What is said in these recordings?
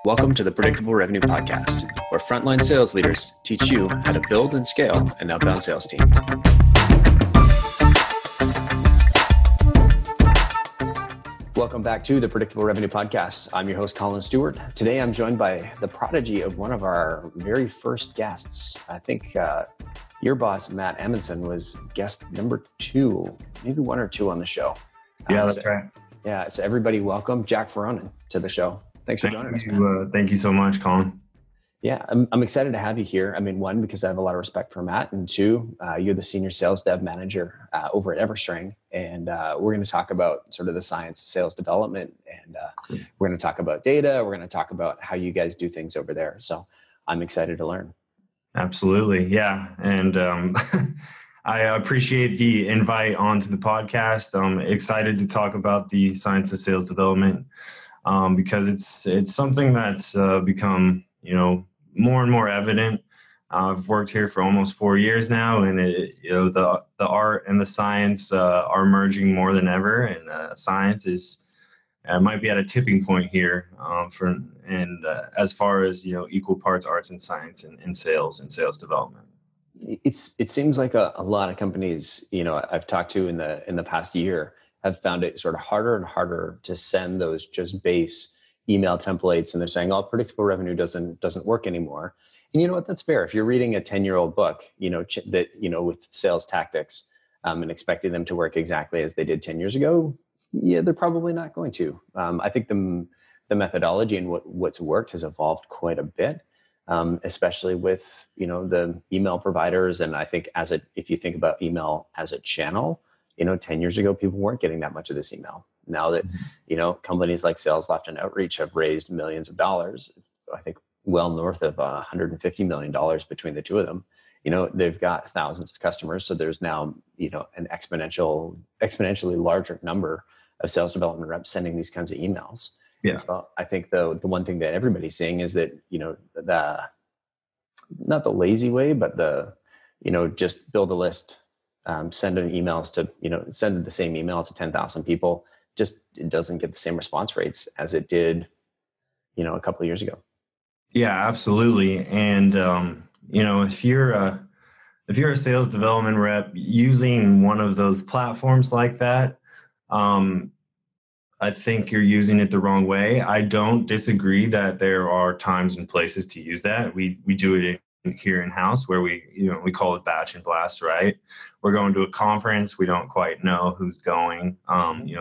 Welcome to the Predictable Revenue Podcast, where frontline sales leaders teach you how to build and scale an outbound sales team. Welcome back to the Predictable Revenue Podcast. I'm your host, Collin Stewart. Today, I'm joined by the prodigy of one of our very first guests. I think your boss, Matt Amundsen, was guest number 2, maybe 1 or 2 on the show. Yeah, that's right. Yeah, so everybody welcome Jack Veronin to the show. Thanks for joining us, man. Thank you so much, Collin. Yeah, I'm excited to have you here. I mean, 1, because I have a lot of respect for Matt, and 2, you're the senior sales dev manager over at EverString, and we're going to talk about sort of the science of sales development, and we're going to talk about data. We're going to talk about how you guys do things over there. So I'm excited to learn. Absolutely, yeah, and I appreciate the invite onto the podcast. I'm excited to talk about the science of sales development because it's something that's become more and more evident. I've worked here for almost 4 years now, and the art and the science are merging more than ever. And science might be at a tipping point here as far as equal parts arts and science and sales development. It seems like a lot of companies I've talked to in the past year have found it sort of harder and harder to send those just base email templates, and they're saying, "Oh, predictable revenue doesn't work anymore." And you know what? That's fair. If you're reading a 10-year-old book, with sales tactics, and expecting them to work exactly as they did 10 years ago, yeah, they're probably not going to. I think the methodology and what's worked has evolved quite a bit, especially with the email providers. And I think if you think about email as a channel, 10 years ago, people weren't getting that much of this email. Now that, companies like Sales Left and Outreach have raised millions of dollars, I think well north of $150 million between the two of them, they've got thousands of customers. So there's now, an exponentially larger number of sales development reps sending these kinds of emails. Yeah. So I think the one thing that everybody's seeing is that, not the lazy way, but just build a list, send send the same email to 10,000 people. Just, it doesn't get the same response rates as it did, a couple of years ago. Yeah, absolutely. And, if you're a sales development rep using one of those platforms like that, I think you're using it the wrong way. I don't disagree that there are times and places to use that. We do it here in-house where we call it batch and blast, right? We're going to a conference. We don't quite know who's going.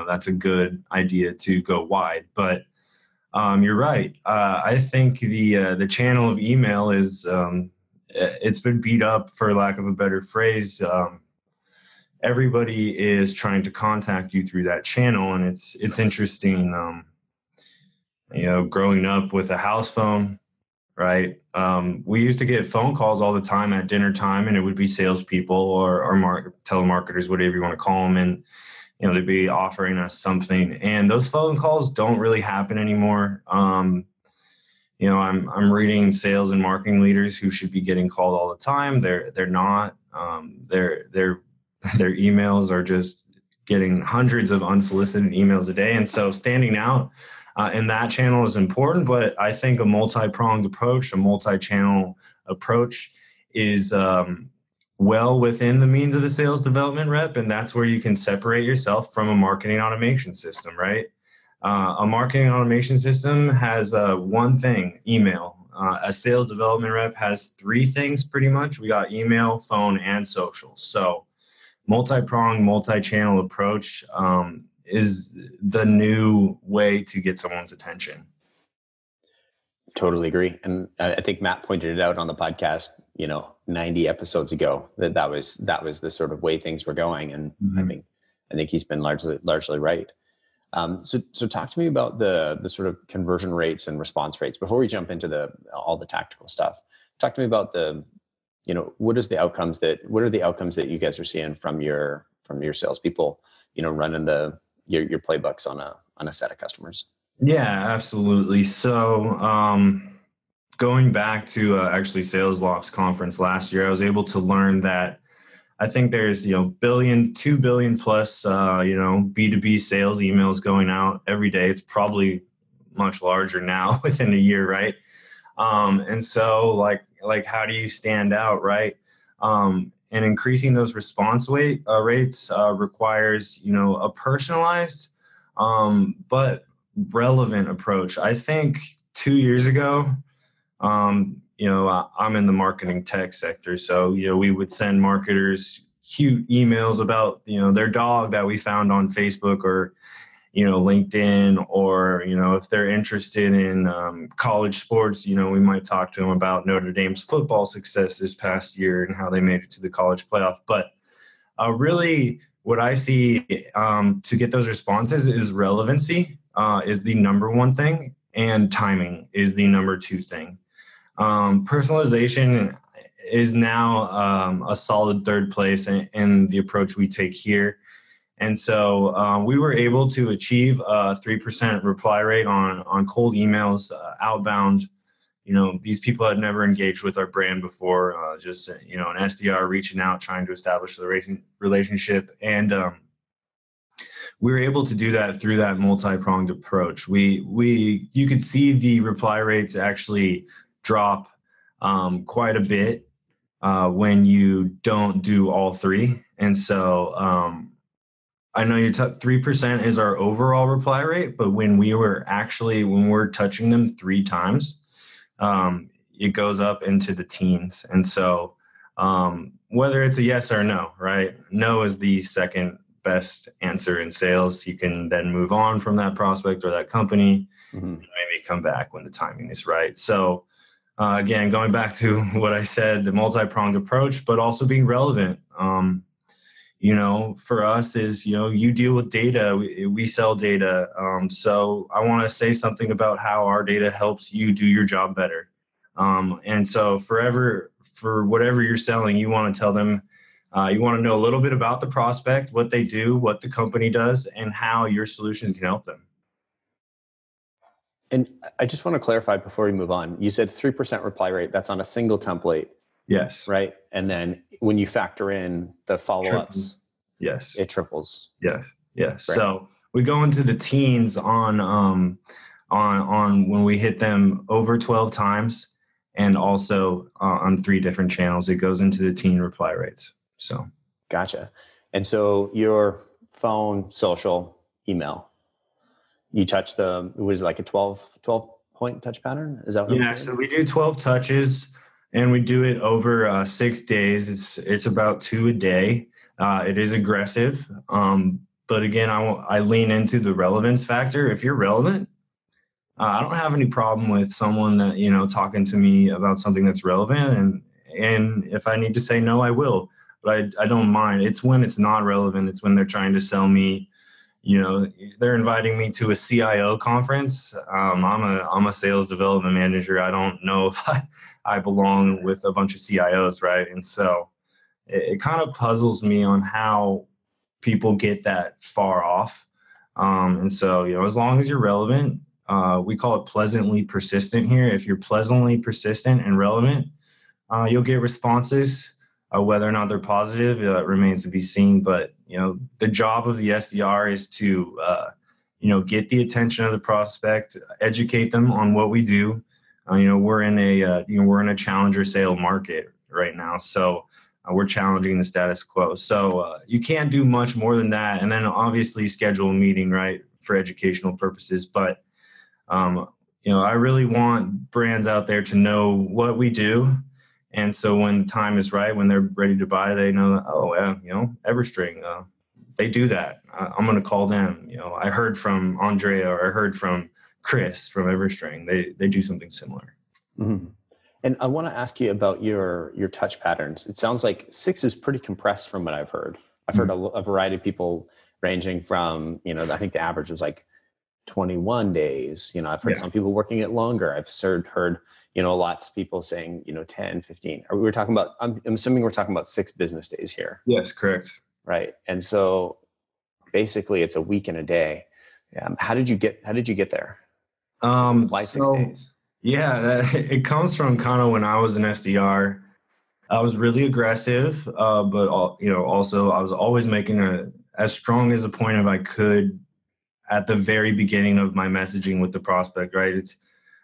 That's a good idea to go wide, but you're right. I think the channel of email is, it's been beat up, for lack of a better phrase. Everybody is trying to contact you through that channel. And it's interesting, growing up with a house phone, right? We used to get phone calls all the time at dinner time, and it would be salespeople or telemarketers, whatever you want to call them. And, they'd be offering us something, and those phone calls don't really happen anymore. I'm reading sales and marketing leaders who should be getting called all the time. They're not. Their emails are just getting hundreds of unsolicited emails a day, and so standing out in that channel is important. But I think a multi-pronged approach, a multi-channel approach, is well within the means of the sales development rep, and that's where you can separate yourself from a marketing automation system, right? A marketing automation system has one thing: email. A sales development rep has 3 things pretty much. We got email, phone, and social. So multi-pronged, multi-channel approach is the new way to get someone's attention. Totally agree. And I think Matt pointed it out on the podcast, 90 episodes ago, that was the sort of way things were going. And I think he's been largely right. So talk to me about the sort of conversion rates and response rates before we jump into all the tactical stuff. Talk to me about what are the outcomes that you guys are seeing from your salespeople, running your playbooks on a set of customers. Yeah, absolutely. So going back to actually Sales Loft's conference last year, I was able to learn that I think there's, 2 billion plus, B2B sales emails going out every day. It's probably much larger now within a year, right? And so how do you stand out, right? And increasing those response rates requires, a personalized, but relevant approach. I think 2 years ago, I'm in the marketing tech sector. So, we would send marketers cute emails about, their dog that we found on Facebook or, LinkedIn, or, if they're interested in college sports, we might talk to them about Notre Dame's football success this past year and how they made it to the college playoff. But really what I see to get those responses is relevancy is the number one thing, and timing is the number two thing. Personalization is now a solid third place in the approach we take here. And so we were able to achieve a 3% reply rate on cold emails, outbound. These people had never engaged with our brand before, just, an SDR reaching out, trying to establish the relationship. And we were able to do that through that multi-pronged approach. You could see the reply rates actually drop quite a bit when you don't do all three. And so I know 3% is our overall reply rate, but when we're touching them 3 times, it goes up into the teens. And so whether it's a yes or no, right? No is the second best answer in sales. You can then move on from that prospect or that company, and maybe come back when the timing is right. So again, going back to what I said, the multi-pronged approach, but also being relevant. For us is, you deal with data, we sell data. So I want to say something about how our data helps you do your job better. And so for whatever you're selling, you want to tell them, you want to know a little bit about the prospect, what they do, what the company does, and how your solution can help them. And I just want to clarify before we move on. You said 3% reply rate. That's on a single template. Yes. Right. And then when you factor in the follow-ups, yes, it triples. Yes. Yes. Right. So we go into the teens on when we hit them over 12 times, and also on 3 different channels, it goes into the teen reply rates. So. Gotcha. And so your phone, social, email, you touch like a 12 point touch pattern? Is that what I'm so we do 12 touches, and we do it over 6 days. It's about 2 a day. It is aggressive. But again, I lean into the relevance factor. If you're relevant, I don't have any problem with someone that, talking to me about something that's relevant. And if I need to say no, I will, but I don't mind. It's when it's not relevant. It's when they're trying to sell me. They're inviting me to a CIO conference. I'm a sales development manager. I don't know if I belong with a bunch of CIOs, right? And so it kind of puzzles me on how people get that far off. And so, as long as you're relevant, we call it pleasantly persistent here. If you're pleasantly persistent and relevant, you'll get responses. Whether or not they're positive, remains to be seen. But, the job of the SDR is to, get the attention of the prospect, educate them on what we do. We're in a challenger sale market right now. So we're challenging the status quo. So you can't do much more than that. And then obviously schedule a meeting, right, for educational purposes. But, I really want brands out there to know what we do. And so when the time is right, when they're ready to buy, they know, EverString, they do that. I'm going to call them. I heard from Andrea, or I heard from Chris from EverString. They do something similar. Mm-hmm. And I want to ask you about your touch patterns. It sounds like 6 is pretty compressed from what I've heard. I've heard a variety of people ranging from, I think the average was like 21 days. I've heard some people working it longer. I've heard lots of people saying, 10, 15. We're talking about, I'm assuming we're talking about 6 business days here. Yes, correct. Right. And so basically it's a week and a day. How did you get there? Why 6 days? Yeah, it comes from kind of when I was an SDR. I was really aggressive, but also I was always making as strong as a point as I could at the very beginning of my messaging with the prospect. Right,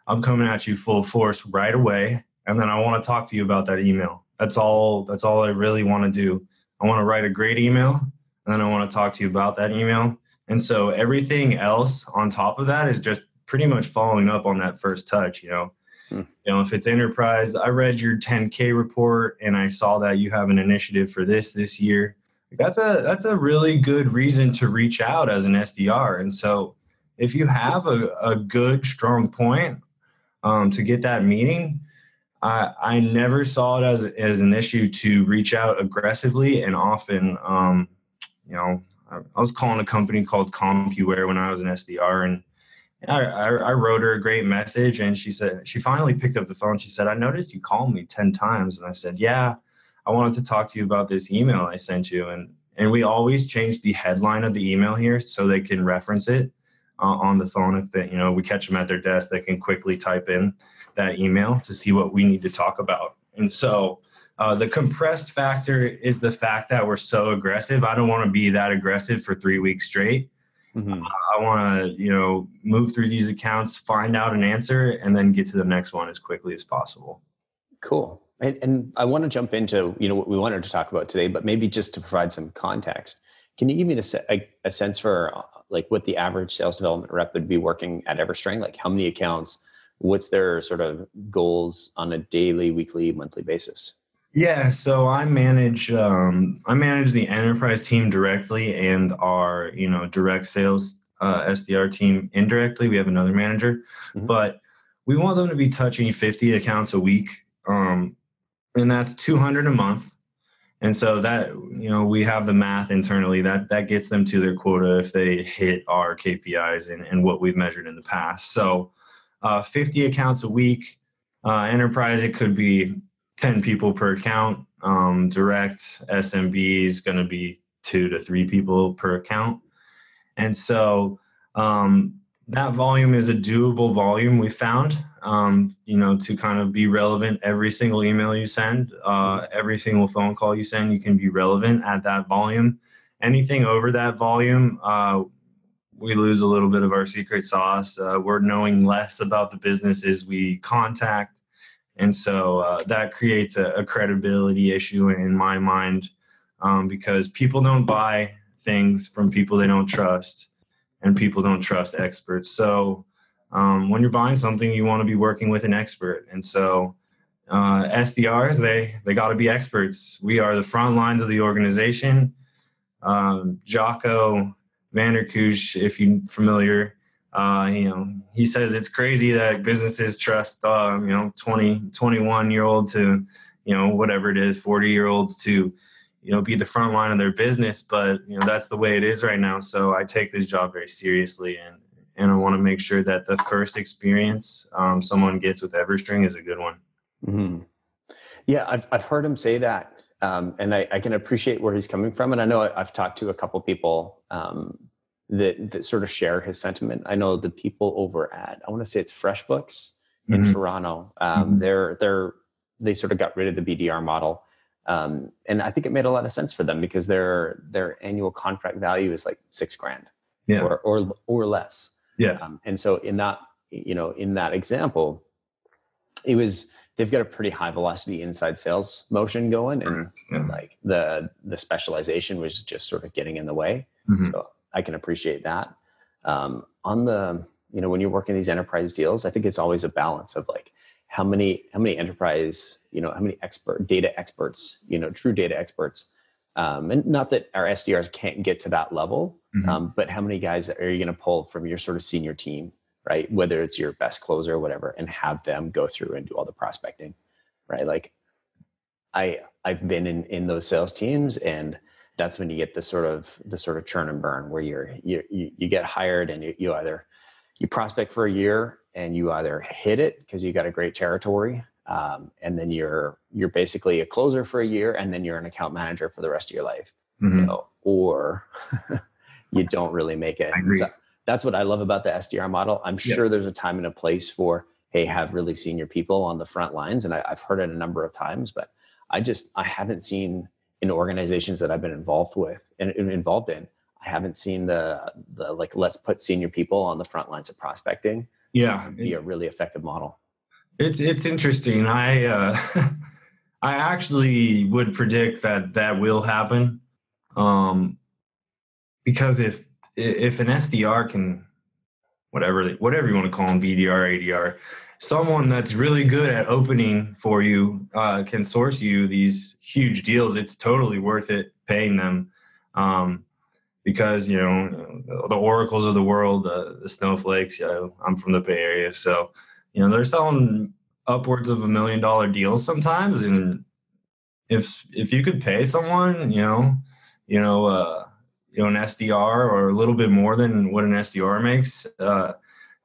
I'm coming at you full force right away, and then I want to talk to you about that email. That's all. That's all I really want to do. I want to write a great email, and then I want to talk to you about that email. And so everything else on top of that is just pretty much following up on that first touch. If it's enterprise, I read your 10K report and I saw that you have an initiative for this year. That's a really good reason to reach out as an SDR. And so if you have a good, strong point to get that meeting, I never saw it as an issue to reach out aggressively and often. I was calling a company called CompuWare when I was an SDR, and I wrote her a great message, and she finally picked up the phone. She said, "I noticed you called me 10 times." And I said, "Yeah, I wanted to talk to you about this email I sent you." And we always change the headline of the email here so they can reference it on the phone. If we catch them at their desk, they can quickly type in that email to see what we need to talk about. And so the compressed factor is the fact that we're so aggressive. I don't want to be that aggressive for 3 weeks straight. Mm-hmm. I want to, move through these accounts, find out an answer, and then get to the next one as quickly as possible. Cool. And I want to jump into, what we wanted to talk about today, but maybe just to provide some context, can you give me a sense for like what the average sales development rep would be working at EverString? Like how many accounts, what's their sort of goals on a daily, weekly, monthly basis? Yeah, so I manage the enterprise team directly and our direct sales SDR team indirectly. We have another manager, but we want them to be touching 50 accounts a week, and that's 200 a month. And so that we have the math internally that gets them to their quota if they hit our KPIs and what we've measured in the past. So 50 accounts a week, enterprise, it could be 10 people per account. Direct SMB is going to be 2 to 3 people per account. And so that volume is a doable volume we found, to kind of be relevant. Every single email you send, every single phone call you send, you can be relevant at that volume. Anything over that volume, we lose a little bit of our secret sauce. We're knowing less about the businesses we contact. And so that creates a credibility issue in my mind, because people don't buy things from people they don't trust, and people don't trust experts. So when you're buying something, you want to be working with an expert. And so SDRs, they got to be experts. We are the front lines of the organization. Jocko Vanderkoosh, if you're familiar, he says it's crazy that businesses trust 21-year-old to whatever it is, 40-year-olds to be the front line of their business, but that's the way it is right now. So I take this job very seriously, and I want to make sure that the first experience someone gets with EverString is a good one. Mm-hmm. Yeah, I've heard him say that, and I can appreciate where he's coming from. And I know I've talked to a couple people that sort of share his sentiment. I know the people over at, I want to say it's FreshBooks in Toronto. They sort of got rid of the BDR model. And I think it made a lot of sense for them because their annual contract value is like $6,000 or less. Yes. And so in that example, they've got a pretty high velocity inside sales motion going, and like the specialization was just sort of getting in the way. So I can appreciate that. On the, when you're working these enterprise deals, I think it's always a balance of like how many enterprise, how many data experts, true data experts. And not that our SDRs can't get to that level, but how many guys are you going to pull from your sort of senior team, right? Whether it's your best closer or whatever, and have them go through and do all the prospecting, right? Like I've been in those sales teams, and that's when you get the sort of churn and burn where you get hired and you prospect for a year and you either hit it because you got a great territory, and then you're basically a closer for a year, and then you're an account manager for the rest of your life, or you don't really make it. That's what I love about the SDR model. I'm sure there's a time and a place for, hey, have really senior people on the front lines, and I've heard it a number of times, but I haven't seen in organizations that I've been involved with and involved in, I haven't seen the like, let's put senior people on the front lines of prospecting. Yeah. Be a really effective model. It's interesting. I actually would predict that will happen. Because if an SDR can, whatever you want to call them, BDR, ADR, someone that's really good at opening for you can source you these huge deals, it's totally worth it paying them. Because, the Oracles of the world, the Snowflakes, I'm from the Bay Area. So, they're selling upwards of $1 million deals sometimes. And if you could pay someone, an SDR or a little bit more than what an SDR makes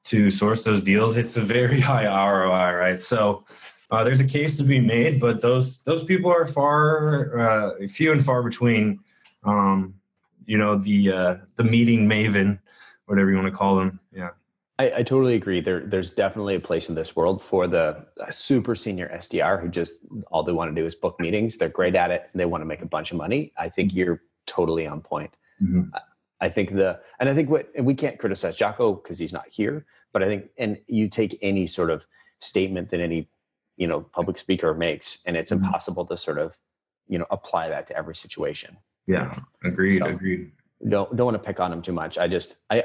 to source those deals, it's a very high ROI, right? So there's a case to be made, but those people are few and far between. The meeting maven, whatever you want to call them. Yeah. I totally agree. There's definitely a place in this world for the super senior SDR who just all they want to do is book meetings. They're great at it and they want to make a bunch of money. I think you're totally on point. Mm-hmm. I think we can't criticize Jocko because he's not here, but I think, and you take any sort of statement that any, public speaker makes, and it's impossible to sort of, apply that to every situation. Yeah. Agreed. Don't want to pick on him too much. I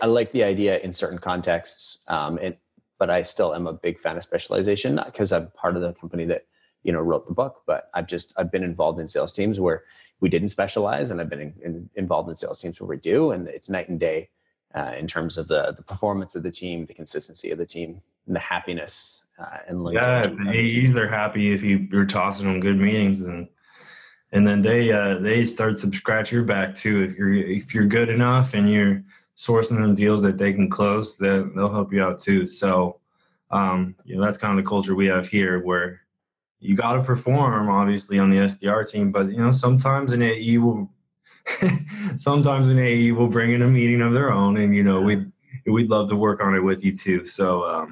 like the idea in certain contexts, but I still am a big fan of specialization, not because I'm part of the company that, wrote the book, but I've been involved in sales teams where we didn't specialize, and I've been involved in sales teams where we do, and it's night and day in terms of the performance of the team, the consistency of the team, and the happiness and longevity. Yeah, the AEs are happy if you're tossing them good meetings, and then they start to scratch your back too. If you're good enough and you're sourcing them deals that they can close, they'll help you out too. So that's kind of the culture we have here, where you got to perform obviously on the SDR team, but sometimes an AE will bring in a meeting of their own, and we'd love to work on it with you too. So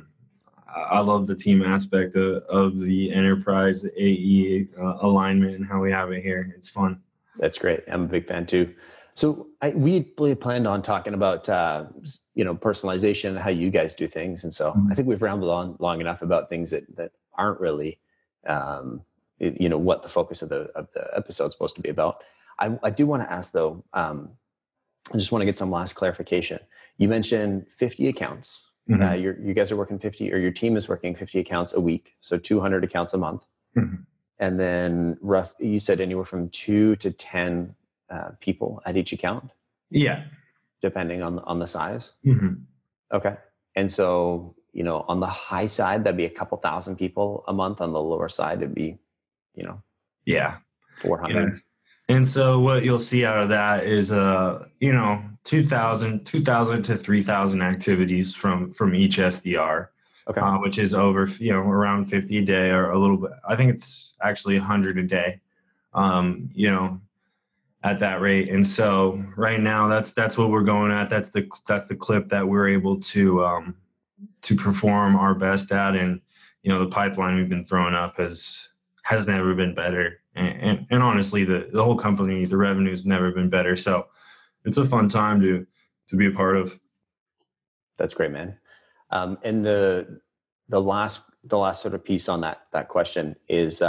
I love the team aspect of the enterprise AE alignment and how we have it here. It's fun. That's great. I'm a big fan too. So we planned on talking about, personalization and how you guys do things. And so I think we've rambled on long enough about things that aren't really, what the focus of the episode is supposed to be about. I do want to ask though, I just want to get some last clarification. You mentioned 50 accounts. Mm-hmm. You guys are working 50, or your team is working 50 accounts a week. So 200 accounts a month. Mm-hmm. And then you said anywhere from 2 to 10 people at each account. Yeah. Depending on the size. Mm-hmm. Okay. And so, on the high side, that'd be a couple thousand people a month. On the lower side, it'd be, 400. Yeah. And so what you'll see out of that is, 2,000 to 3,000 activities from each SDR, okay. Which is over, around 50 a day, or a little bit. I think it's actually 100 a day, at that rate. And so right now that's what we're going at. That's the clip that we're able to perform our best at. And, the pipeline we've been throwing up has never been better. And honestly, the whole company, the revenue's never been better. So it's a fun time to be a part of. That's great, man. And the last sort of piece on that question is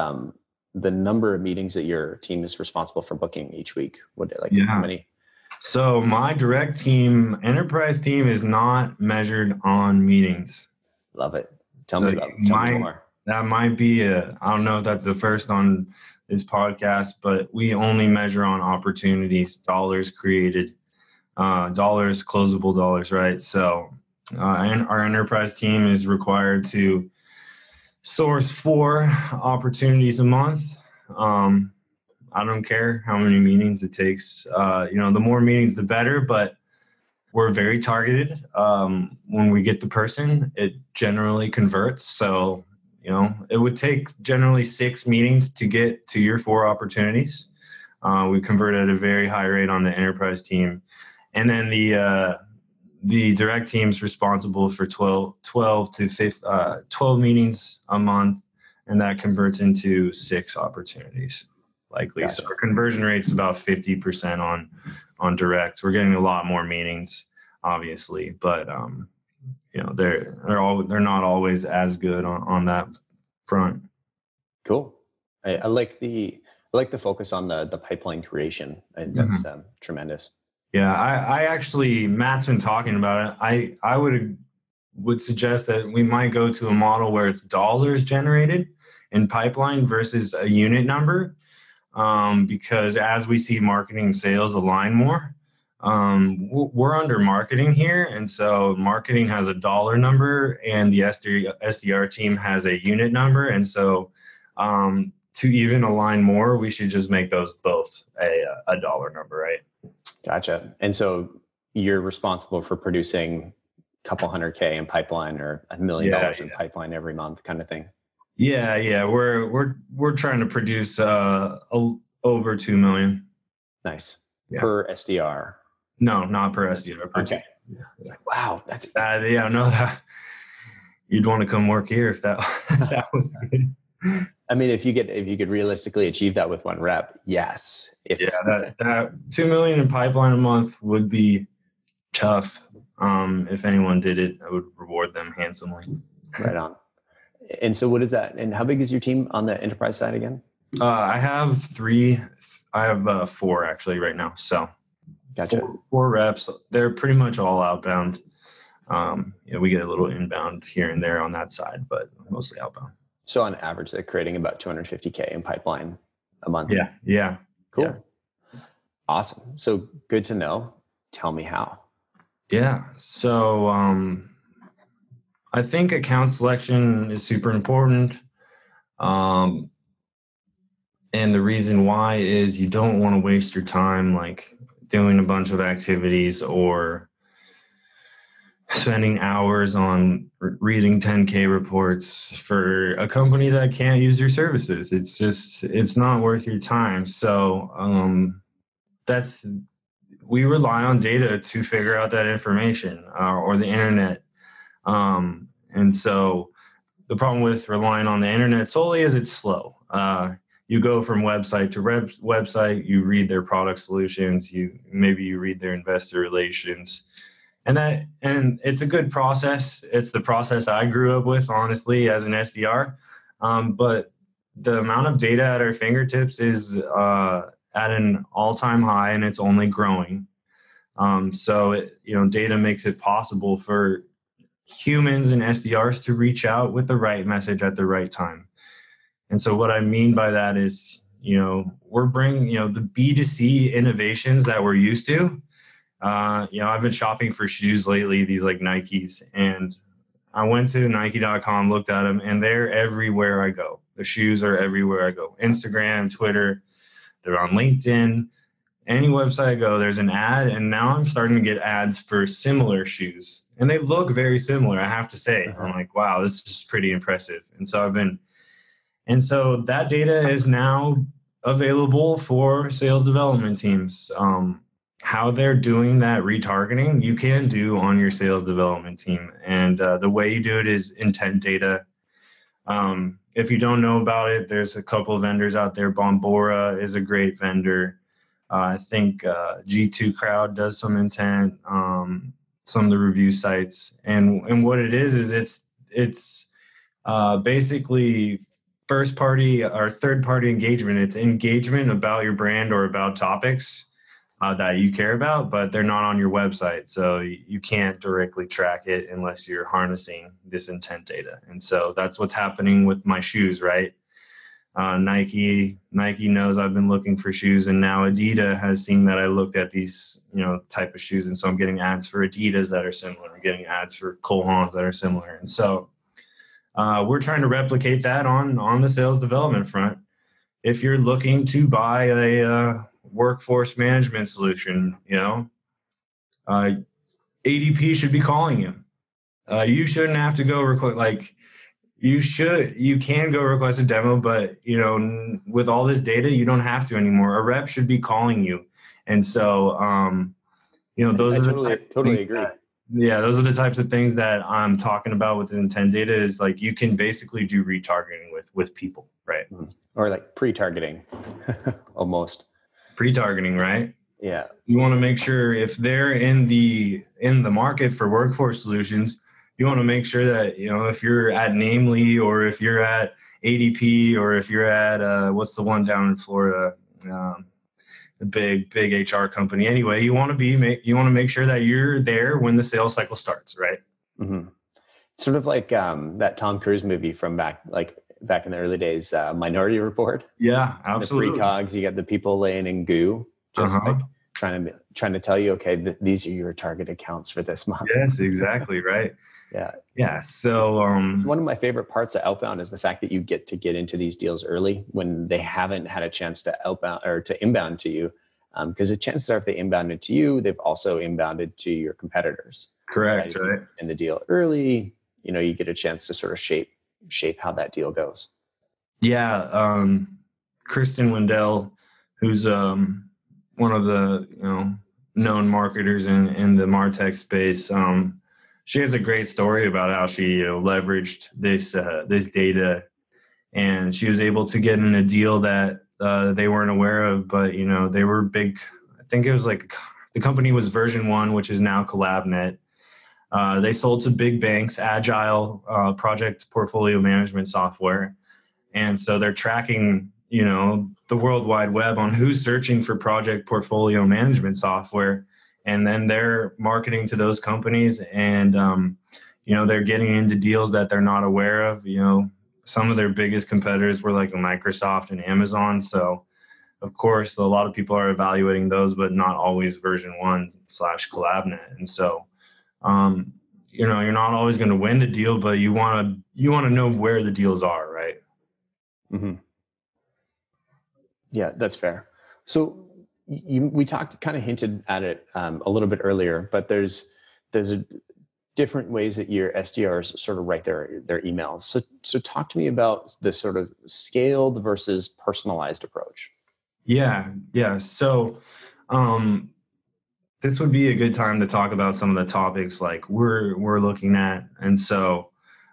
the number of meetings that your team is responsible for booking each week. How many? So my direct team, enterprise team, is not measured on meetings. Love it. Tell me more. That might be I don't know if that's the first on this podcast, but we only measure on opportunities, dollars created, closable dollars, right? So and our enterprise team is required to source 4 opportunities a month. I don't care how many meetings it takes. The more meetings, the better, but we're very targeted. When we get the person, it generally converts. So, it would take generally 6 meetings to get to your 4 opportunities. We convert at a very high rate on the enterprise team. And then the direct team is responsible for 12 meetings a month, and that converts into 6 opportunities. likely. Gotcha. So our conversion rate's about 50% on direct. We're getting a lot more meetings, obviously, but they're not always as good on that front. Cool. I like the focus on the pipeline creation. And that's tremendous. Yeah, I actually, Matt's been talking about it. I would suggest that we might go to a model where it's dollars generated in pipeline versus a unit number, because as we see marketing and sales align more, we're under marketing here, and so marketing has a dollar number and the SDR team has a unit number, and so to even align more, we should just make those both a dollar number, right? Gotcha. And so you're responsible for producing a couple $100K in pipeline or $1 million in pipeline every month, kind of thing. Yeah. We're trying to produce over 2 million. Nice. Per SDR. No, not per SDR. Per okay. Yeah. Wow, that's no, that you'd want to come work here if that was good. I mean, if you could realistically achieve that with one rep, yes. That 2 million in pipeline a month would be tough. If anyone did it, I would reward them handsomely. Right on. And so what is that? And how big is your team on the enterprise side again? I have 3. I have 4 actually right now. So gotcha. 4 reps. They're pretty much all outbound. We get a little inbound here and there on that side, but mostly outbound. So on average, they're creating about 250K in pipeline a month. Yeah. Cool. Yeah. Awesome. So good to know. Tell me how. Yeah. So I think account selection is super important. And the reason why is you don't want to waste your time like doing a bunch of activities or spending hours on reading 10K reports for a company that can't use your services. It's not worth your time. So we rely on data to figure out that information or the internet. And so the problem with relying on the internet solely is it's slow. You go from website to website, you read their product solutions, maybe you read their investor relations. And it's a good process. It's the process I grew up with, honestly, as an SDR. But the amount of data at our fingertips is at an all-time high, and it's only growing. So data makes it possible for humans and SDRs to reach out with the right message at the right time. And so what I mean by that is, we're bringing, the B2C innovations that we're used to. I've been shopping for shoes lately, these like Nikes, and I went to Nike.com, looked at them, and they're everywhere I go. The shoes are everywhere I go. Instagram, Twitter, they're on LinkedIn. Any website I go, there's an ad, and now I'm starting to get ads for similar shoes. And they look very similar, I have to say. I'm like, wow, this is just pretty impressive. And so that data is now available for sales development teams. How they're doing that retargeting, you can do on your sales development team. And the way you do it is intent data. If you don't know about it, there's a couple of vendors out there. Bombora is a great vendor. I think G2 Crowd does some intent, some of the review sites. And what it is it's basically first party or third party engagement. It's engagement about your brand or about topics that you care about, but they're not on your website. So you can't directly track it unless you're harnessing this intent data. And so that's what's happening with my shoes, right? Nike knows I've been looking for shoes, and now Adidas has seen that I looked at these, type of shoes. And so I'm getting ads for Adidas that are similar. I'm getting ads for Cole Haans that are similar. And so we're trying to replicate that on the sales development front. If you're looking to buy a workforce management solution, ADP should be calling you. You shouldn't have to go request, you can go request a demo, but with all this data, you don't have to anymore. A rep should be calling you. And so, those are totally agree. Yeah, those are the types of things that I'm talking about with the intent data. Is like you can basically do retargeting with people, right? Or like pre-targeting, almost. Pre-targeting, right? Yeah. You want to make sure if they're in the market for workforce solutions, you want to make sure that, you know, if you're at Namely or if you're at ADP or if you're at what's the one down in Florida, the big HR company. Anyway, you want to make sure that you're there when the sales cycle starts, right? Mm-hmm. Sort of like that Tom Cruise movie from back in the early days, Minority Report. Yeah, absolutely. The precogs, you got the people laying in goo, just like trying to tell you, okay, these are your target accounts for this month. Yes, exactly, right. Yeah. So it's one of my favorite parts of outbound is the fact that you get into these deals early when they haven't had a chance to outbound or to inbound to you. Because the chances are if they inbounded to you, they've also inbounded to your competitors. Correct, right? In the deal early, you know, you get a chance to sort of shape how that deal goes. Yeah. Kristen Wendell, who's one of the, you know, known marketers in the MarTech space. She has a great story about how she, you know, leveraged this data, and she was able to get in a deal that they weren't aware of, but, you know, they were big. I think it was like the company was version 1, which is now CollabNet. They sold to big banks, agile project portfolio management software. And so they're tracking, you know, the World Wide Web on who's searching for project portfolio management software. And then they're marketing to those companies, and, you know, they're getting into deals that they're not aware of. You know, some of their biggest competitors were like Microsoft and Amazon. So, of course, a lot of people are evaluating those, but not always version 1/CollabNet. And so, you know, you're not always going to win the deal, but you want to know where the deals are, right? Mm-hmm. Yeah, that's fair. So we kind of hinted at it a little bit earlier, but there's different ways that your SDRs sort of write their emails. So talk to me about the sort of scaled versus personalized approach. Yeah. So this would be a good time to talk about some of the topics like we're looking at. And so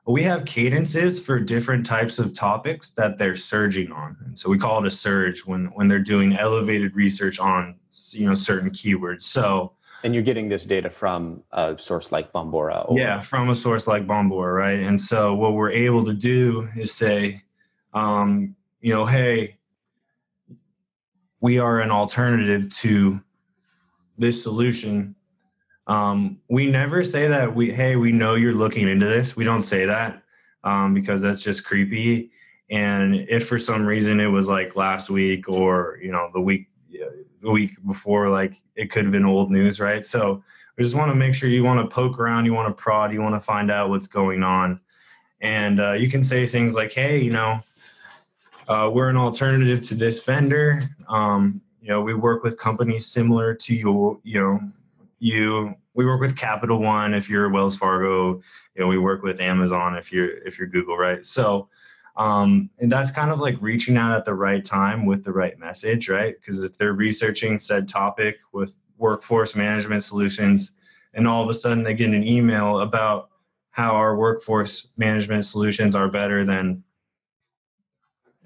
we have cadences for different types of topics that they're surging on. And so we call it a surge when they're doing elevated research on, you know, certain keywords. So, and you're getting this data from a source like Bombora. Yeah, from a source like Bombora, right? And so what we're able to do is say, you know, hey, we are an alternative to this solution. We never say that we know you're looking into this. We don't say that because that's just creepy. And if for some reason it was like last week or, you know, the week before, like it could have been old news, right? So we just want to make sure you want to poke around, you want to prod, you want to find out what's going on. And you can say things like, hey, you know, we're an alternative to this vendor. You know, we work with companies similar to we work with Capital One if you're Wells Fargo. You know, we work with Amazon if you're Google, right? So, and that's kind of like reaching out at the right time with the right message, right? Because if they're researching said topic with workforce management solutions, and all of a sudden they get an email about how our workforce management solutions are better than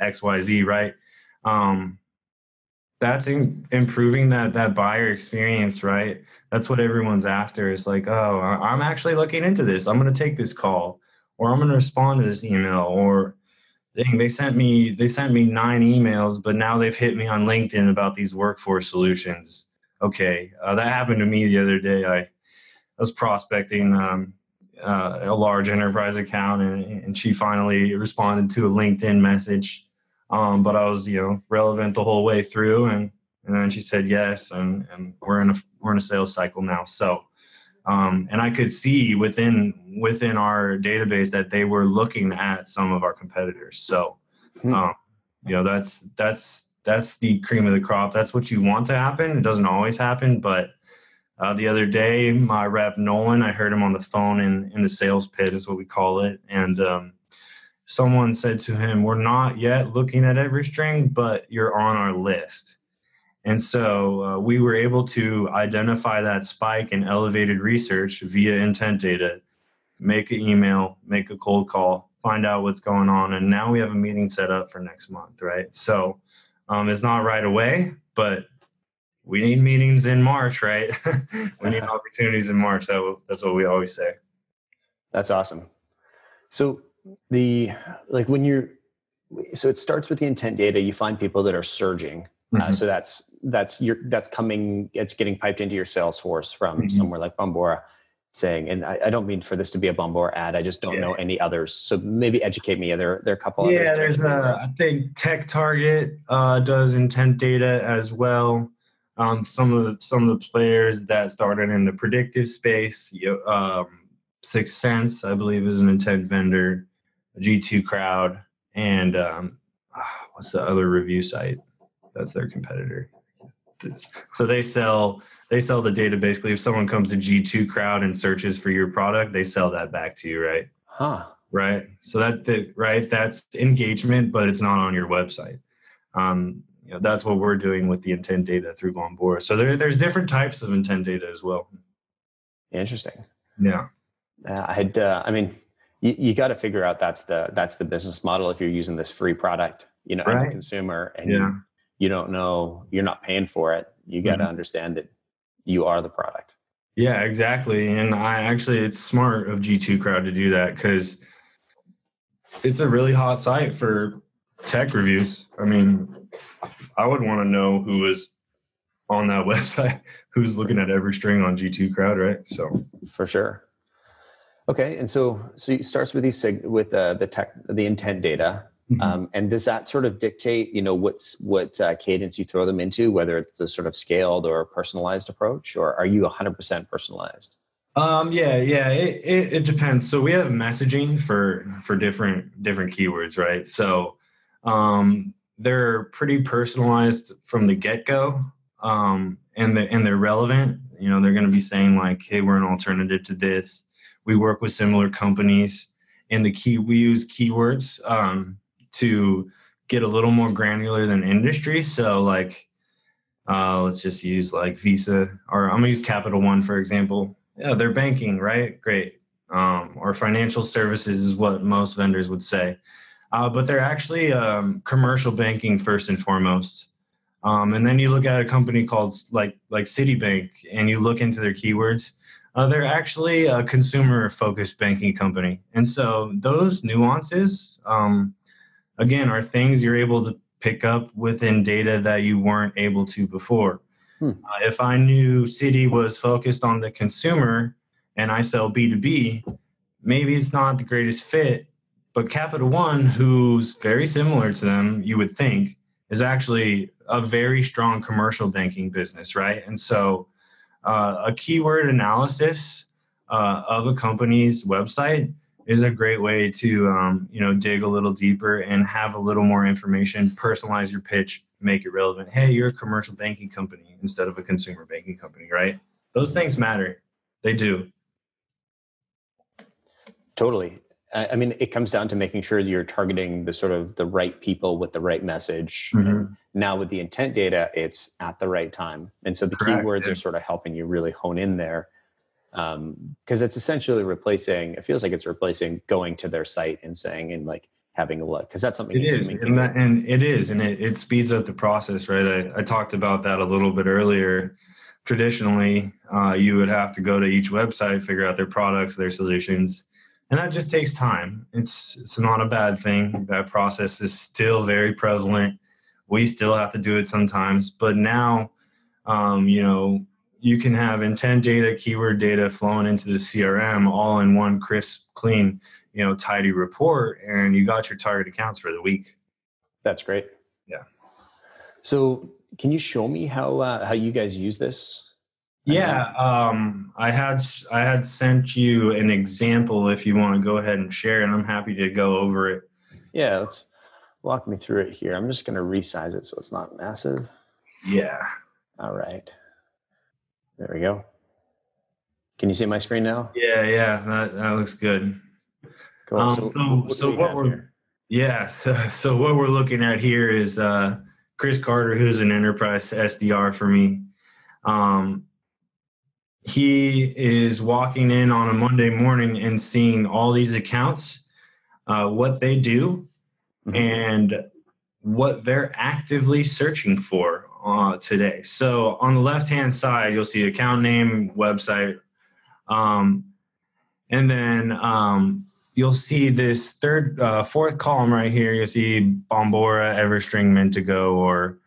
XYZ, right? That's improving that buyer experience, right? That's what everyone's after. It's like, oh, I'm actually looking into this. I'm going to take this call, or I'm going to respond to this email, or dang, they sent me 9 emails, but now they've hit me on LinkedIn about these workforce solutions. Okay, that happened to me the other day. I was prospecting a large enterprise account, and she finally responded to a LinkedIn message. But I was, you know, relevant the whole way through, and then she said yes, and we're in a sales cycle now. So, and I could see within our database that they were looking at some of our competitors. So, you know, that's the cream of the crop. That's what you want to happen. It doesn't always happen, but the other day, my rep Nolan, I heard him on the phone in the sales pit, is what we call it, and someone said to him, we're not yet looking at EverString, but you're on our list. And so we were able to identify that spike in elevated research via intent data, make an email, make a cold call, find out what's going on. And now we have a meeting set up for next month, right? So it's not right away, but we need meetings in March, right? We need opportunities in March. That's what we always say. That's awesome. So so it starts with the intent data. You find people that are surging. So it's getting piped into your Salesforce from somewhere like Bombora, saying, and I don't mean for this to be a Bombora ad. I just don't know any others. So maybe educate me. There are a couple others. Yeah, there's I think Tech Target does intent data as well. Some of the players that started in the predictive space, Sixth Sense, I believe, is an intent vendor. G2 Crowd, and what's the other review site? That's their competitor. So they sell the data. Basically, if someone comes to G2 Crowd and searches for your product, they sell that back to you, right? Right. So that's engagement, but it's not on your website. That's what we're doing with the intent data through Bombora. So there's different types of intent data as well. Interesting. Yeah. You got to figure out that's the business model if you're using this free product, as a consumer, and you don't know, you're not paying for it. You got to understand that you are the product. Yeah, exactly. And it's smart of G2 Crowd to do that, because it's a really hot site for tech reviews. I mean, I would want to know who was on that website, who's looking at EverString on G2 Crowd, right? So for sure. Okay, and so it starts with the intent data, and does that sort of dictate, what cadence you throw them into, whether it's the sort of scaled or personalized approach, or are you 100% personalized? It depends. So we have messaging for different keywords, right? So they're pretty personalized from the get-go, and they're relevant. They're going to be saying like, hey, we're an alternative to this. We work with similar companies, and we use keywords to get a little more granular than industry. So like, let's just use like Visa, or I'm gonna use Capital One, for example. Yeah, they're banking, right? Great. Or financial services is what most vendors would say. But they're actually commercial banking first and foremost. And then you look at a company called like Citibank, and you look into their keywords. They're actually a consumer-focused banking company. And so those nuances, again, are things you're able to pick up within data that you weren't able to before. If I knew Citi was focused on the consumer and I sell B2B, maybe it's not the greatest fit. But Capital One, who's very similar to them, you would think, is actually a very strong commercial banking business, right? And so a keyword analysis of a company's website is a great way to dig a little deeper and have a little more information, personalize your pitch, make it relevant. Hey, you're a commercial banking company instead of a consumer banking company, right? Those things matter. They do. Totally. I mean, it comes down to making sure you're targeting the right people with the right message. Now with the intent data, it's at the right time. And so the keywords are sort of helping you really hone in there. Because it's essentially it feels like it's replacing going to their site and saying, and like having a look, because that's something it is. And it speeds up the process, right? I talked about that a little bit earlier. Traditionally, you would have to go to each website, figure out their products, their solutions. And that just takes time. It's not a bad thing. That process is still very prevalent. We still have to do it sometimes. But now, you can have intent data, keyword data flowing into the CRM all in one crisp, clean, tidy report, and you got your target accounts for the week. That's great. Yeah. So can you show me how you guys use this? Yeah, I had sent you an example if you want to go ahead and share, and I'm happy to go over it. Yeah, let's walk me through it here. I'm just going to resize it so it's not massive. Yeah. All right. There we go. Can you see my screen now? Yeah, that looks good. Cool. So what we're looking at here is Chris Carter, who's an enterprise SDR for me. He is walking in on a Monday morning and seeing all these accounts, what they do, and what they're actively searching for today. So on the left-hand side, you'll see account name, website, and then you'll see this fourth column right here. You'll see Bombora, EverString, meant to go, or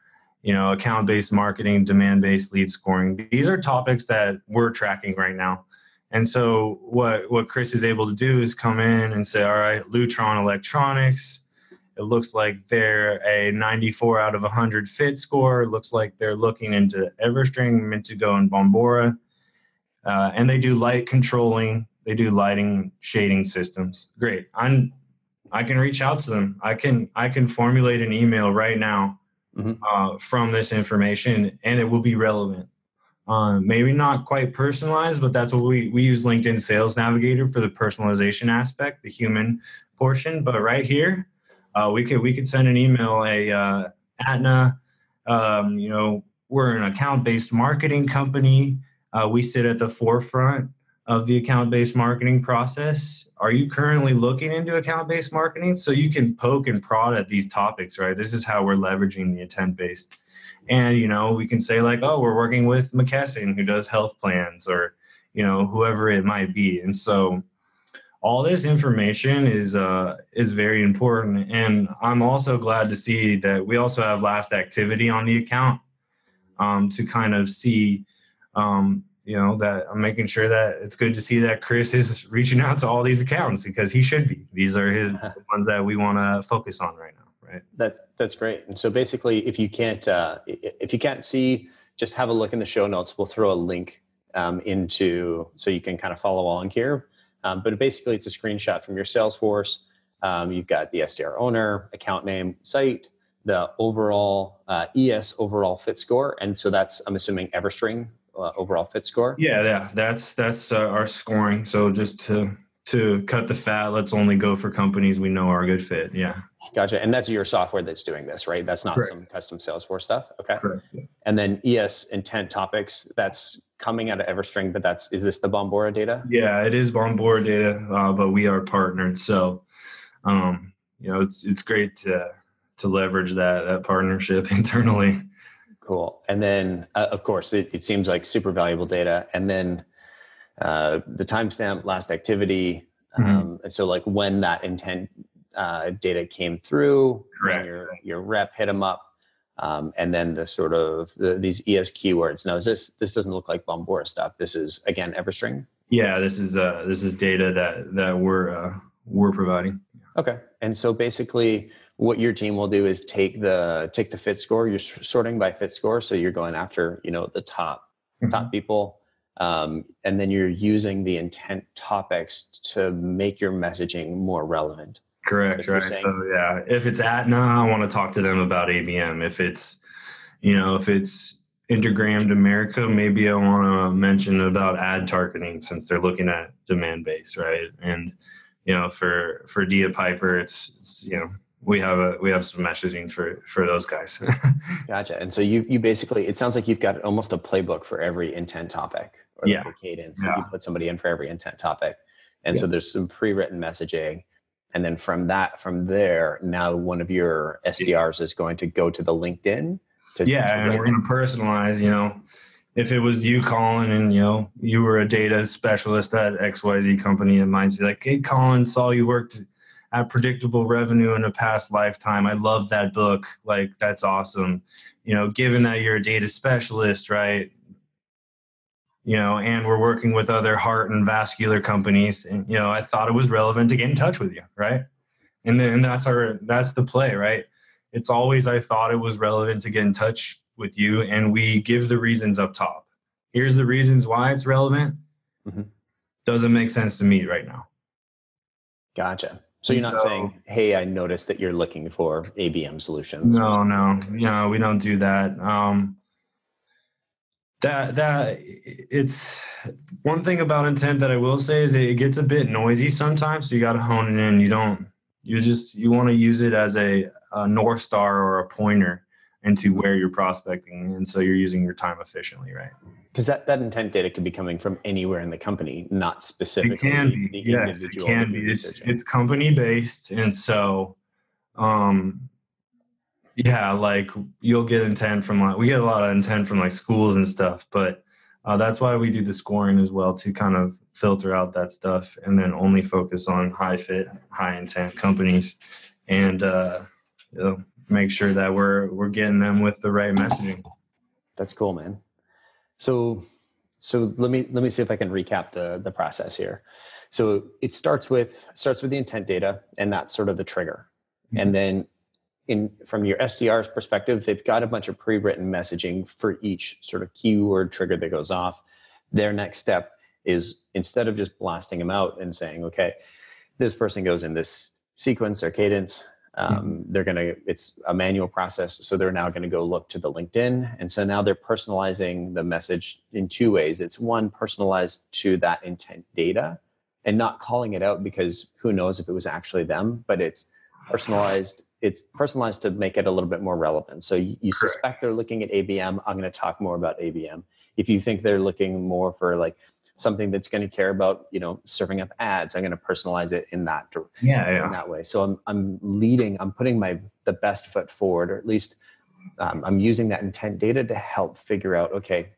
account-based marketing, demand-based lead scoring. These are topics that we're tracking right now. And so what Chris is able to do is come in and say, all right, Lutron Electronics, it looks like they're a 94 out of 100 fit score. It looks like they're looking into EverString, meant to go, and Bombora. And they do light controlling. They do lighting, shading systems. Great. I can reach out to them. I can formulate an email right now from this information, and it will be relevant. Maybe not quite personalized, but that's what we use LinkedIn Sales Navigator for the personalization aspect, the human portion. But right here, we could send an email, Atna, we're an account-based marketing company. We sit at the forefront of the account-based marketing process. Are you currently looking into account-based marketing? So you can poke and prod at these topics, right? This is how we're leveraging the intent-based. And, we can say like, oh, we're working with McKesson, who does health plans, or, whoever it might be. And so all this information is very important. And I'm also glad to see that we also have last activity on the account to kind of see, that I'm making sure that it's good to see that Chris is reaching out to all these accounts, because he should be. These are the ones that we want to focus on right now, right? That's great. And so basically, if you can't see, just have a look in the show notes. We'll throw a link into, so you can kind of follow along here. But basically, it's a screenshot from your Salesforce. You've got the SDR owner, account name, site, the overall ES overall fit score, and so that's, I'm assuming, EverString overall fit score. Yeah, that's our scoring. So just to cut the fat, let's only go for companies we know are a good fit. Yeah. Gotcha. And that's your software that's doing this, right? That's not some custom Salesforce stuff. Okay. Correct. Yeah. And then ES intent topics, that's coming out of EverString, but is this the Bombora data? Yeah, it is Bombora data, but we are partnered. So, it's great to leverage that partnership internally. Cool. And then, of course, it seems like super valuable data. And then the timestamp, last activity. And so like when that intent data came through, when your rep hit them up, and then the sort of these ES keywords. Now, this doesn't look like Bombora stuff. This is, again, EverString? Yeah, this is data that we're providing. Okay. And so basically what your team will do is take the fit score. You're sorting by fit score. So you're going after, the top people. And then you're using the intent topics to make your messaging more relevant. Correct. Right. So yeah, if it's Atna, I want to talk to them about ABM. If it's Intergrammed America, maybe I want to mention about ad targeting, since they're looking at demand based, right? And for Dia Piper, it's we have some messaging for those guys. Gotcha. And so you basically, it sounds like you've got almost a playbook for every intent topic, or like a cadence. You put somebody in for every intent topic. And so there's some pre-written messaging. And then from there, now one of your SDRs is going to go to the LinkedIn. And we're going to personalize, if it was you, Collin, and, you were a data specialist at XYZ company, it might be like, hey, Collin, saw you worked at Predictable Revenue in a past lifetime. I love that book. Like, that's awesome. Given that you're a data specialist, right? And we're working with other heart and vascular companies, and, I thought it was relevant to get in touch with you. Right. And then that's the play, right? It's always, I thought it was relevant to get in touch with you, and we give the reasons up top. Here's the reasons why it's relevant. Doesn't make sense to me right now. Gotcha. So you're not saying, hey, I noticed that you're looking for ABM solutions. No, we don't do that. That it's one thing about intent that I will say is it gets a bit noisy sometimes. So you got to hone it in. You want to use it as a North Star or a pointer. into where you're prospecting. And so you're using your time efficiently, right? Because that intent data could be coming from anywhere in the company, not specifically It can be. the Yes, it individual can that be. you're researching. It's company based. And so, yeah, like you'll get intent from we get a lot of intent from like schools and stuff, but that's why we do the scoring as well, to kind of filter out that stuff and then only focus on high fit, high intent companies, and make sure that we're getting them with the right messaging. That's cool, man. So let me see if I can recap the process here. So it starts with the intent data, and that's sort of the trigger. Mm-hmm. And then from your SDR's perspective, they've got a bunch of pre-written messaging for each sort of keyword trigger that goes off. Their next step is, instead of just blasting them out and saying, okay, this person goes in this sequence or cadence, it's a manual process. So they're now going to go look to the LinkedIn. And so now they're personalizing the message in two ways. It's one, personalized to that intent data and not calling it out, because who knows if it was actually them, but it's personalized. It's personalized to make it a little bit more relevant. So you suspect they're looking at ABM. I'm going to talk more about ABM. If you think they're looking more for like something that's going to care about, serving up ads, I'm going to personalize it in that in that way. So I'm putting the best foot forward, or at least I'm using that intent data to help figure out, okay,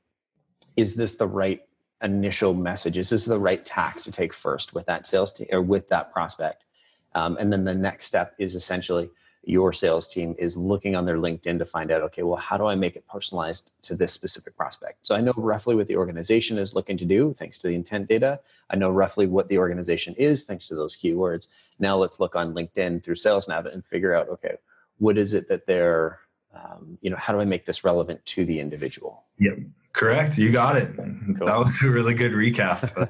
is this the right initial message? Is this the right tack to take first with that sales team or with that prospect? And then the next step is essentially your sales team is looking on their LinkedIn to find out, okay, well, how do I make it personalized to this specific prospect? So I know roughly what the organization is looking to do thanks to the intent data. I know roughly what the organization is thanks to those keywords. Now let's look on LinkedIn through SalesNav and figure out, okay, what is it that they're, how do I make this relevant to the individual? Yep, correct. You got it. Cool. That was a really good recap.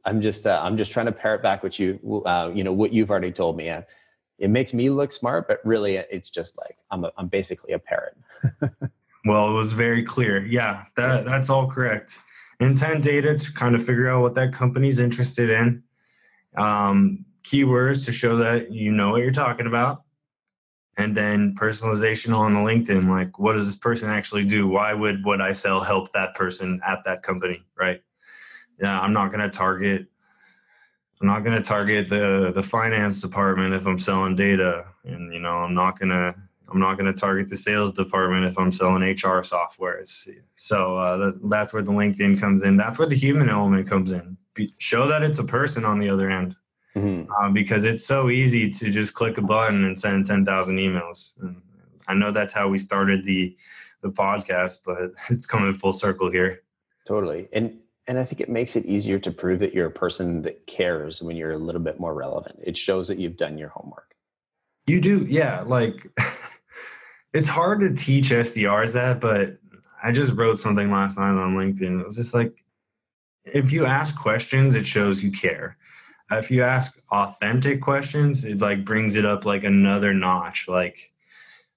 I'm just trying to parrot back what what you've already told me. It makes me look smart, but really it's just like I'm basically a parrot. Well, it was very clear. Yeah, that's all correct. Intent data to kind of figure out what that company's interested in. Keywords to show that you know what you're talking about. And then personalization on the LinkedIn, like what does this person actually do? Why would what I sell help that person at that company, right? Yeah, I'm not going to target the finance department if I'm selling data, and I'm not going to target the sales department if I'm selling HR software. So that's where the LinkedIn comes in. That's where the human element comes in. Show that it's a person on the other end, because it's so easy to just click a button and send 10,000 emails. And I know that's how we started the podcast, but it's coming full circle here. Totally. And I think it makes it easier to prove that you're a person that cares when you're a little bit more relevant. It shows that you've done your homework. You do. Yeah. Like it's hard to teach SDRs that, but I just wrote something last night on LinkedIn. It was just like, if you ask questions, it shows you care. If you ask authentic questions, it like brings it up like another notch. Like,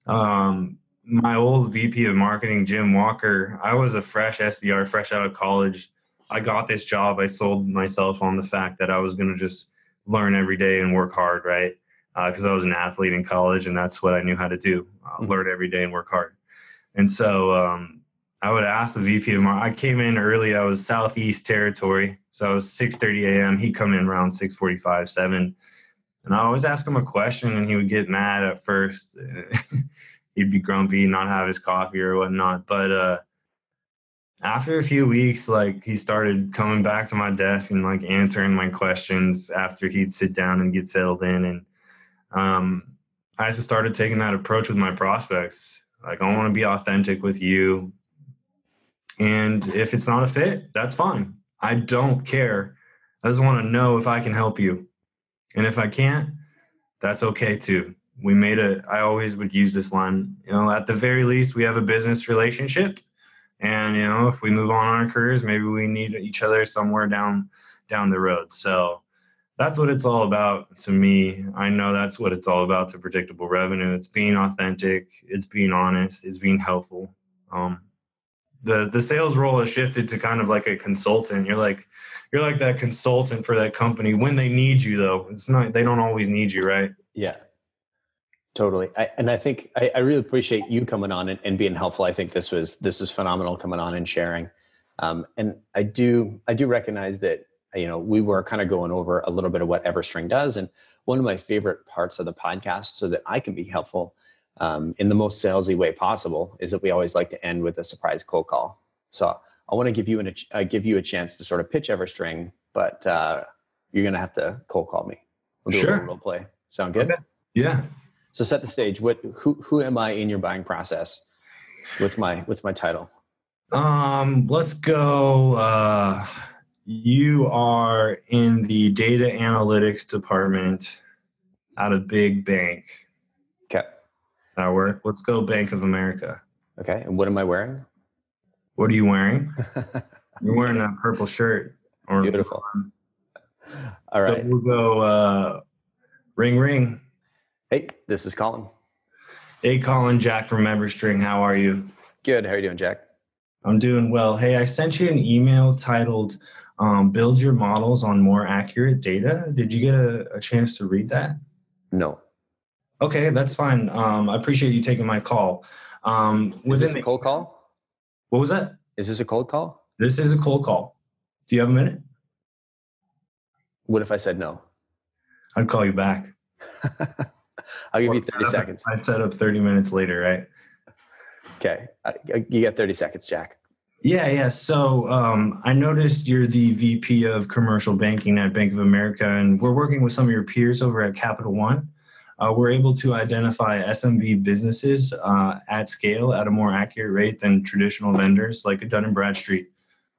my old VP of marketing, Jim Walker, I was a fresh SDR, fresh out of college. I got this job. I sold myself on the fact that I was going to just learn every day and work hard, right? Because I was an athlete in college, and that's what I knew how to do, learn every day and work hard. And so I would ask the VP of marketing. I came in early. I was Southeast territory, so I was 6:30 a.m. He'd come in around 6:45, 7. And I always ask him a question, and he would get mad at first. He'd be grumpy, not have his coffee or whatnot. But after a few weeks, like he started coming back to my desk and like answering my questions after he'd sit down and get settled in. And I just started taking that approach with my prospects. Like, I want to be authentic with you. And if it's not a fit, that's fine. I don't care. I just want to know if I can help you. And if I can't, that's okay too. I always would use this line, at the very least, we have a business relationship. And, if we move on in our careers, maybe we need each other somewhere down the road. So that's what it's all about to me. I know that's what it's all about to Predictable Revenue. It's being authentic. It's being honest. It's being helpful. The sales role has shifted to kind of like a consultant. You're like that consultant for that company when they need you, though. It's not, they don't always need you, right? Yeah. Totally. I think I really appreciate you coming on and being helpful. I think this was phenomenal coming on and sharing. And I do recognize that, we were kind of going over a little bit of what EverString does. And one of my favorite parts of the podcast, so that I can be helpful in the most salesy way possible, is that we always like to end with a surprise cold call. So I want to give you a chance to sort of pitch EverString, but you're going to have to cold call me. We'll do a little role play. Sound good? Okay. Yeah. So set the stage. Who am I in your buying process? What's my title? Let's go. You are in the data analytics department at a big bank. Okay. That work? Let's go Bank of America. Okay. And what am I wearing? What are you wearing? You're wearing that purple shirt. Beautiful. All right. So we'll go ring, ring. Hey, this is Collin. Hey, Collin, Jack from EverString. How are you? Good. How are you doing, Jack? I'm doing well. Hey, I sent you an email titled Build Your Models on More Accurate Data. Did you get a chance to read that? No. Okay, that's fine. I appreciate you taking my call. Is this a cold call? What was that? Is this a cold call? This is a cold call. Do you have a minute? What if I said no? I'd call you back. I'll give you 30 seconds. I'd set up 30 minutes later, right? Okay. You got 30 seconds, Jack. Yeah. So I noticed you're the VP of Commercial Banking at Bank of America, and we're working with some of your peers over at Capital One. We're able to identify SMB businesses at scale at a more accurate rate than traditional vendors like a Dun & Bradstreet.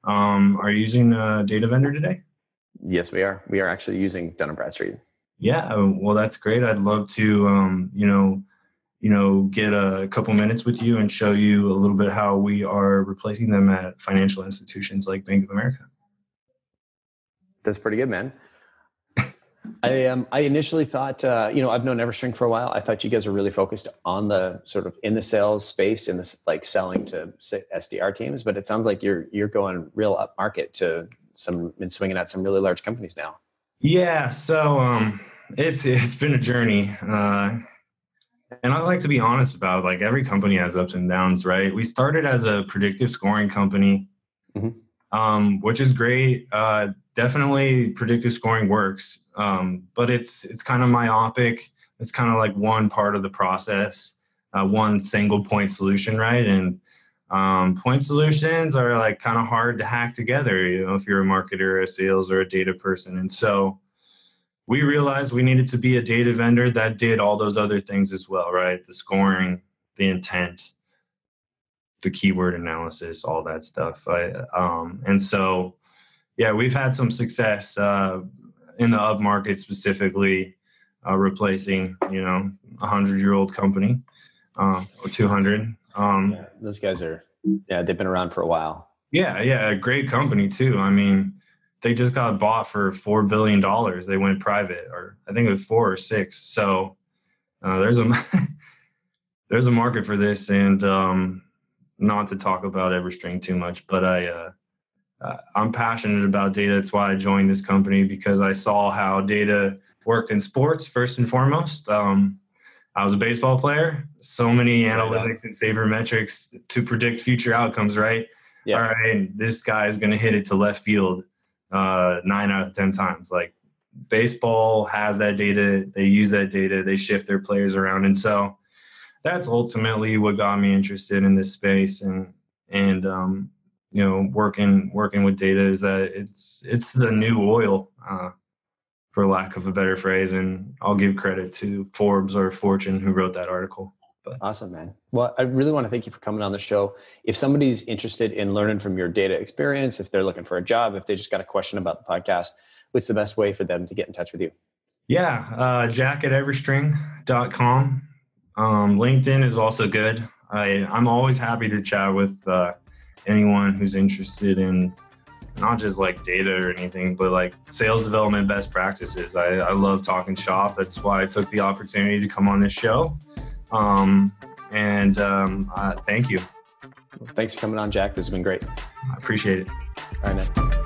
Are you using a data vendor today? Yes, we are. We are actually using Dun & Bradstreet. Yeah, well, that's great. I'd love to, get a couple minutes with you and show you a little bit how we are replacing them at financial institutions like Bank of America. That's pretty good, man. I initially thought, I've known EverString for a while. I thought you guys were really focused on the sort of in the sales space, in this like selling to SDR teams, but it sounds like you're going real up market to and swinging at some really large companies now. Yeah, so it's been a journey, and I like to be honest about like every company has ups and downs, right? We started as a predictive scoring company, which is great. Definitely, predictive scoring works, but it's kind of myopic. It's kind of like one part of the process, one single point solution, right? And point solutions are like kind of hard to hack together, if you're a marketer, a sales, or a data person. And so we realized we needed to be a data vendor that did all those other things as well, right? The scoring, the intent, the keyword analysis, all that stuff. And so, yeah, we've had some success in the up market, specifically replacing, a 100-year-old company or 200. Those guys they've been around for a while. Yeah, a great company too. I mean, they just got bought for $4 billion. They went private, or I think it was 4 or 6. So there's a market for this, and not to talk about EverString too much, but I'm passionate about data. That's why I joined this company, because I saw how data worked in sports first and foremost. I was a baseball player. So many analytics and sabermetrics to predict future outcomes, right? Yeah. All right, this guy is going to hit it to left field 9 out of 10 times. Like, baseball has that data. They use that data. They shift their players around. And so that's ultimately what got me interested in this space. And working with data is that it's the new oil, for lack of a better phrase. And I'll give credit to Forbes or Fortune who wrote that article. But. Awesome, man. Well, I really want to thank you for coming on the show. If somebody's interested in learning from your data experience, if they're looking for a job, if they just got a question about the podcast, what's the best way for them to get in touch with you? Yeah, Jack at everstring.com. LinkedIn is also good. I'm always happy to chat with anyone who's interested in not just like data or anything, but like sales development best practices. I love talking shop. That's why I took the opportunity to come on this show. Thank you. Well, thanks for coming on, Jack. This has been great. I appreciate it. All right, man.